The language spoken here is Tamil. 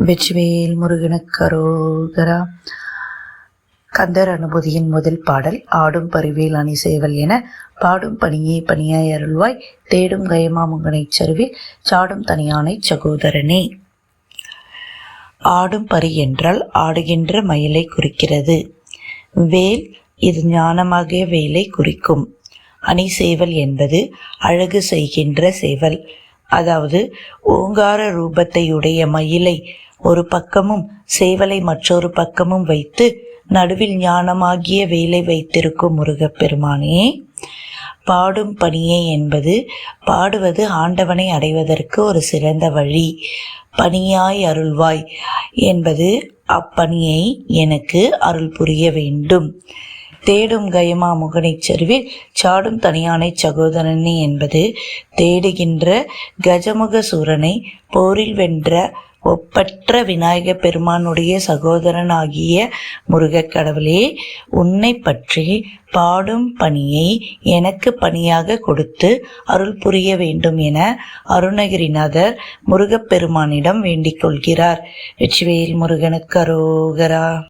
வெற்றிவேல் முருகனுக்கு அரோகரா. கந்தர் அனுபூதியின் முதல் பாடல். ஆடும் பரிவேல் அணி சேவல் என பாடும் பணியே பணியாய் அருள்வாய், தேடும் கயமாமுகனைச் சருவில் சாடும் தனியானைச் சகோதரனே. ஆடும் பரி என்றால் ஆடுகின்ற மயிலை குறிக்கிறது. வேல் இது ஞானமாகிய வேலை குறிக்கும். அணி சேவல் என்பது அழகு செய்கின்ற சேவல். அதாவது ஓங்கார ரூபத்தையுடைய மயிலை ஒரு பக்கமும் சேவலை மற்றொரு பக்கமும் வைத்து நடுவில் ஞானமாகிய வேலை வைத்திருக்கும் முருகப்பெருமானே. பாடும் பணியே என்பது பாடுவது ஆண்டவனை அடைவதற்கு ஒரு சிறந்த வழி. பணியாய் அருள்வாய் என்பது அப்பணியை எனக்கு அருள் புரிய வேண்டும். தேடும் கயமா முகனைச் செருவில் சாடும் தனியானை சகோதரனே என்பது தேடுகின்ற கஜமுக சூரனை போரில் வென்ற ஒப்பற்ற விநாயக பெருமானுடைய சகோதரனாகிய முருகக் கடவுளே, உன்னை பற்றி பாடும் பணியை எனக்கு பணியாக கொடுத்து அருள் புரிய வேண்டும் என அருணகிரிநாதர் முருகப்பெருமானிடம் வேண்டிக் கொள்கிறார். வெற்றிவேல் முருகனுக்கு அரோகரா.